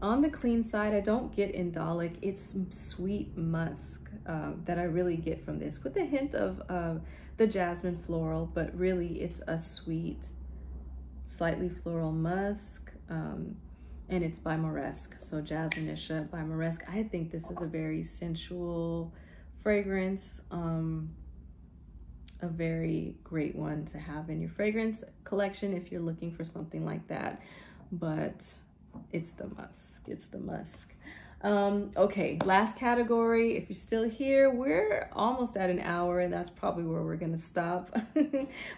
on the clean side. I don't get indolic. It's sweet musk that I really get from this, with a hint of the jasmine floral, but really it's a sweet, slightly floral musk. And it's by Moresque. So Jasminisha by Moresque. I think this is a very sensual fragrance, a very great one to have in your fragrance collection if you're looking for something like that. But it's the musk, it's the musk. Okay, last category. If you're still here, we're almost at an hour, and that's probably where we're gonna stop,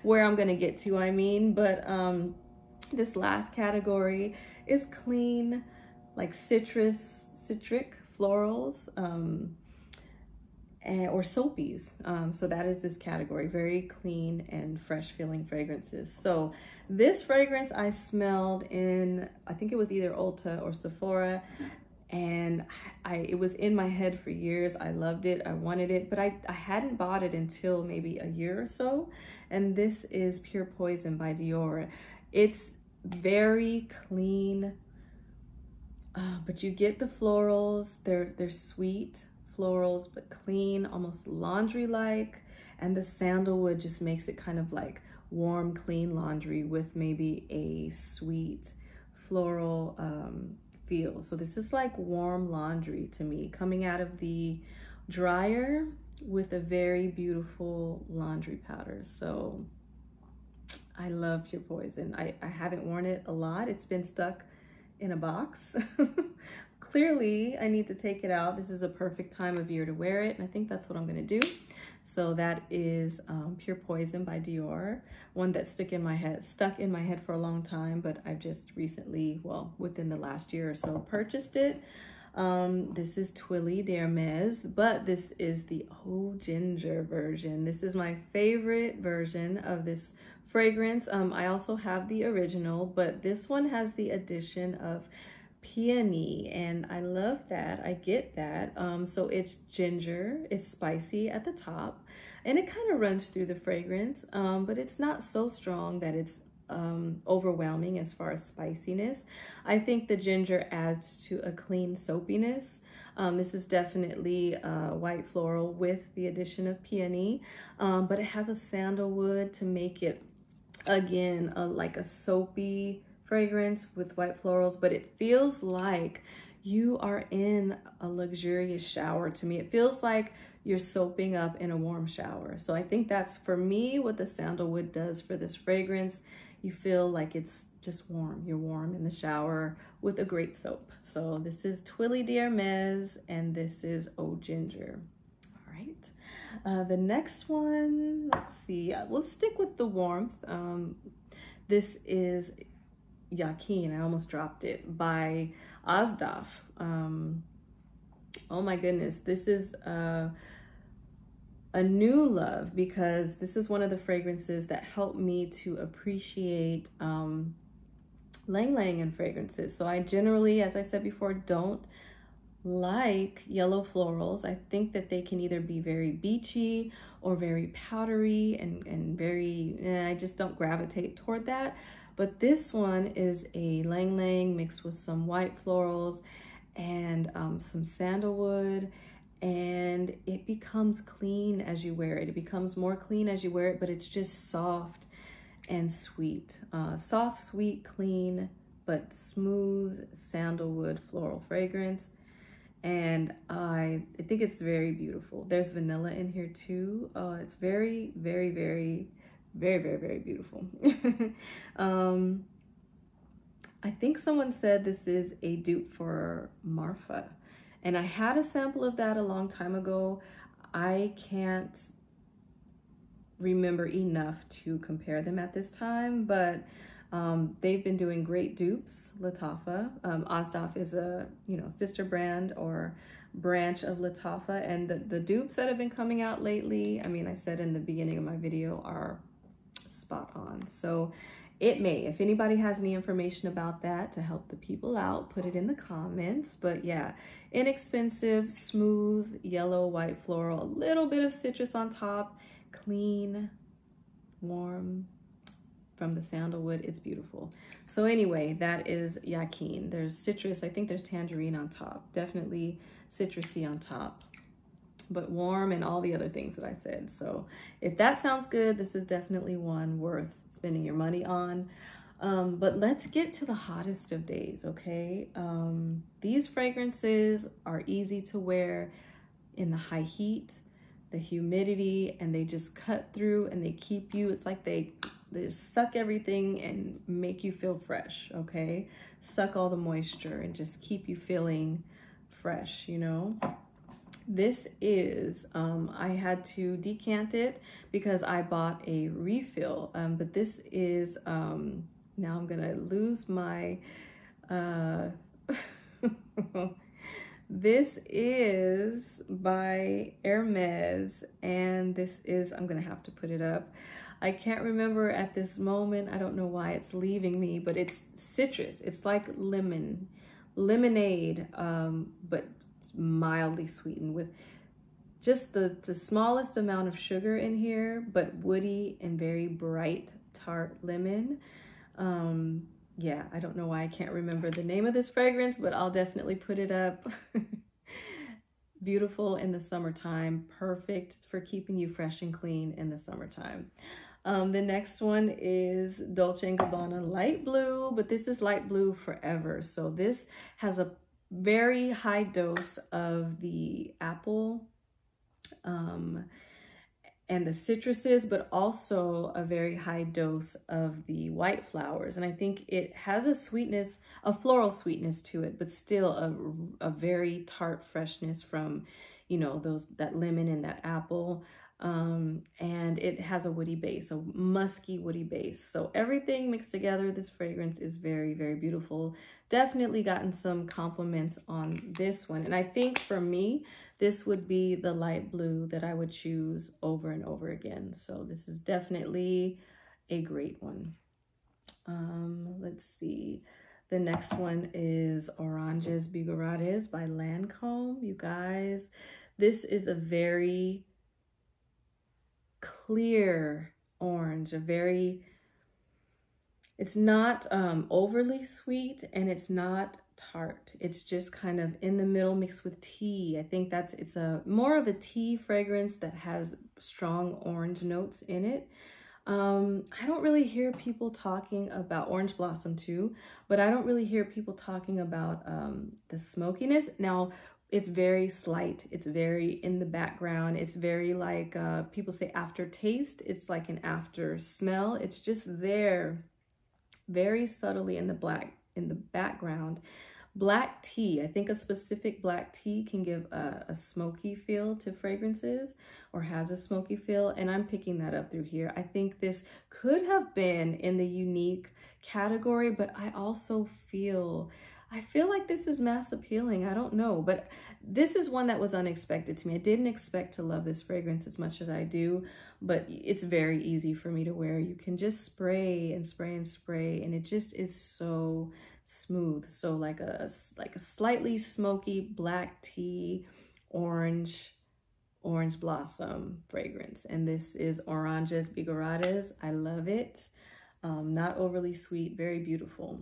where I'm gonna get to, I mean. But this last category is clean, like citric florals, or soapies. So that is this category, very clean and fresh feeling fragrances. So this fragrance I smelled in, I think it was either Ulta or Sephora, and it was in my head for years. I loved it, I wanted it, but I hadn't bought it until maybe a year or so. And this is Pure Poison by Dior. It's very clean, but you get the florals. They're sweet florals, but clean, almost laundry-like. And the sandalwood just makes it kind of like warm, clean laundry with maybe a sweet floral feel. So this is like warm laundry to me, coming out of the dryer with a very beautiful laundry powder. So I love Pure Poison. I haven't worn it a lot. It's been stuck in a box. Clearly, I need to take it out. This is a perfect time of year to wear it, and I think that's what I'm gonna do. So that is Pure Poison by Dior, one that stuck in my head for a long time, but I've just recently, well, within the last year or so, purchased it. This is Twilly d'Hermes, but this is the Eau Ginger version. This is my favorite version of this fragrance. I also have the original, but this one has the addition of peony, and I love that. I get that. So it's ginger, it's spicy at the top, and it kind of runs through the fragrance, but it's not so strong that it's overwhelming as far as spiciness. I think the ginger adds to a clean soapiness. This is definitely white floral with the addition of peony, but it has a sandalwood to make it, again, like a soapy fragrance with white florals, but it feels like you are in a luxurious shower to me. It feels like you're soaping up in a warm shower. So I think that's, for me, what the sandalwood does for this fragrance. You feel like it's just warm. You're warm in the shower with a great soap. So this is Twilly d'Hermes, and this is Eau Ginger. All right. The next one, let's see. We'll stick with the warmth. This is Yakin, I almost dropped it, by Ozdaf. Oh my goodness, this is a new love, because this is one of the fragrances that helped me to appreciate Lang Lang in fragrances. So I generally, as I said before, don't like yellow florals. I think that they can either be very beachy or very powdery and very, I just don't gravitate toward that. But this one is a Lang Lang mixed with some white florals and some sandalwood, and it becomes clean as you wear it. It becomes more clean as you wear it, but it's just soft and sweet. Soft, sweet, clean, but smooth sandalwood floral fragrance. And I think it's very beautiful. There's vanilla in here too. It's very, very, very, very, very, very beautiful. I think someone said this is a dupe for Marfa, and I had a sample of that a long time ago. I can't remember enough to compare them at this time, but they've been doing great dupes. Lattafa, Osdorf is a sister brand or branch of Lattafa, and the dupes that have been coming out lately, I mean, I said in the beginning of my video, are spot on. So it may, if anybody has any information about that to help the people out, put it in the comments. But yeah, inexpensive, smooth, yellow, white floral, a little bit of citrus on top, clean, warm from the sandalwood. It's beautiful. So anyway, that is Yakin. There's citrus, I think there's tangerine on top, definitely citrusy on top, but warm and all the other things that I said. So if that sounds good, this is definitely one worth spending your money on. But let's get to the hottest of days, okay? These fragrances are easy to wear in the high heat, the humidity, and they just cut through and they keep you, it's like they just suck everything and make you feel fresh, okay? Suck all the moisture and just keep you feeling fresh, you know? This is, I had to decant it because I bought a refill, but this is, now I'm gonna lose my, this is by Hermes, and this is, I'm gonna have to put it up. I can't remember at this moment, I don't know why it's leaving me, but it's citrus. It's like lemonade, but mildly sweetened with just the smallest amount of sugar in here, but woody and very bright tart lemon. Yeah, I don't know why I can't remember the name of this fragrance, but I'll definitely put it up. Beautiful in the summertime, perfect for keeping you fresh and clean in the summertime. The next one is Dolce & Gabbana Light Blue, but this is Light Blue Forever. So this has a very high dose of the apple and the citruses, but also a very high dose of the white flowers. And I think it has a sweetness, a floral sweetness to it, but still a very tart freshness from, you know, that lemon and that apple. And it has a woody base, a musky woody base. So everything mixed together, this fragrance is very, very beautiful. Definitely gotten some compliments on this one. And I think for me, this would be the light blue that I would choose over and over again. So this is definitely a great one. Let's see. The next one is Oranges Bigorates by Lancome. You guys, this is a very clear orange, it's not overly sweet and it's not tart. It's just kind of in the middle mixed with tea. I think it's a more of a tea fragrance that has strong orange notes in it. I don't really hear people talking about Orange Blossom too, but I don't really hear people talking about the smokiness. Now, it's very slight. It's very in the background. It's very like, people say aftertaste. It's like an after smell. It's just there very subtly in the background. Black tea, I think a specific black tea can give a smoky feel to fragrances, or has a smoky feel, and I'm picking that up through here. I think this could have been in the unique category, but I also feel like this is mass appealing. I don't know, but this is one that was unexpected to me. I didn't expect to love this fragrance as much as I do, but it's very easy for me to wear. You can just spray and spray and spray, and it just is so smooth. So like a slightly smoky black tea, orange blossom fragrance. And this is Oranges Bigoradas. I love it. Not overly sweet, very beautiful.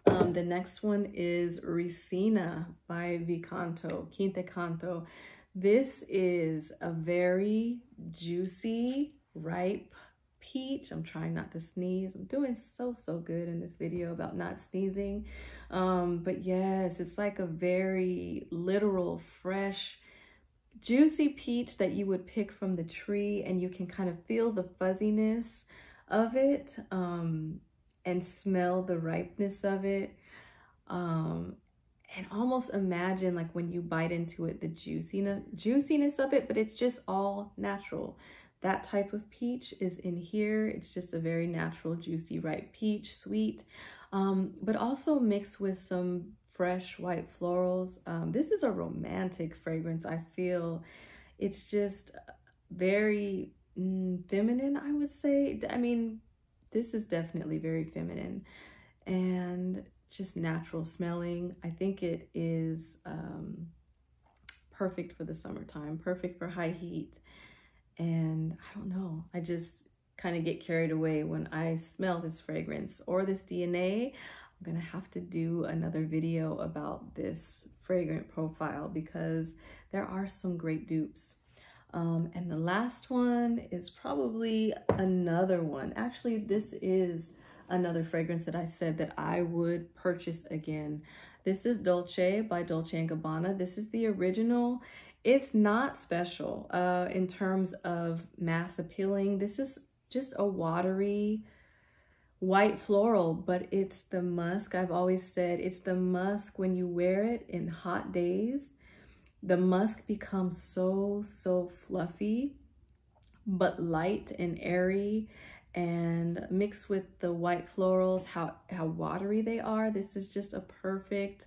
The next one is Ricina by Vicanto, Quinte Canto. This is a very juicy, ripe peach. I'm trying not to sneeze. I'm doing so good in this video about not sneezing. But yes, it's like a very literal, fresh, juicy peach that you would pick from the tree, and you can kind of feel the fuzziness of it and smell the ripeness of it. And almost imagine like when you bite into it, the juiciness of it, but it's just all natural. That type of peach is in here. It's just a very natural, juicy, ripe peach, sweet, but also mixed with some fresh white florals. This is a romantic fragrance. I feel it's just very feminine, I would say. I mean, this is definitely very feminine and just natural smelling. I think it is perfect for the summertime, perfect for high heat. And I don't know, I just kind of get carried away when I smell this fragrance or this DNA. I'm gonna have to do another video about this fragrant profile because there are some great dupes. And the last one is probably another one. Actually, this is another fragrance that I said that I would purchase again. This is Dolce by Dolce & Gabbana. This is the original. It's not special in terms of mass appealing. This is just a watery white floral, but it's the musk. I've always said it's the musk when you wear it in hot days. The musk becomes so fluffy, but light and airy, and mixed with the white florals, how watery they are. This is just a perfect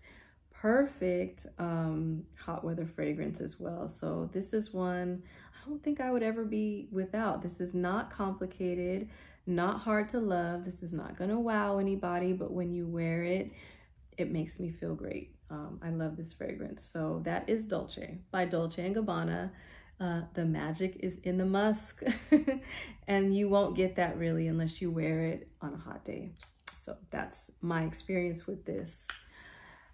hot weather fragrance as well. So this is one I don't think I would ever be without. This is not complicated, not hard to love. This is not gonna wow anybody, but when you wear it, it makes me feel great. I love this fragrance. So that is Dolce by Dolce & Gabbana. The magic is in the musk and you won't get that really unless you wear it on a hot day. So that's my experience with this.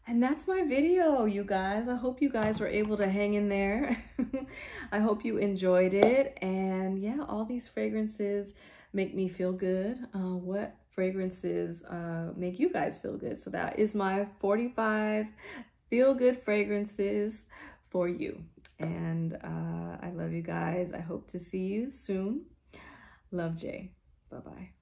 And that's my video, you guys. I hope you guys were able to hang in there. I hope you enjoyed it. And yeah, all these fragrances make me feel good. What fragrances make you guys feel good? So that is my 45 feel-good fragrances for you. And I love you guys. I hope to see you soon. Love, Jay. Bye-bye.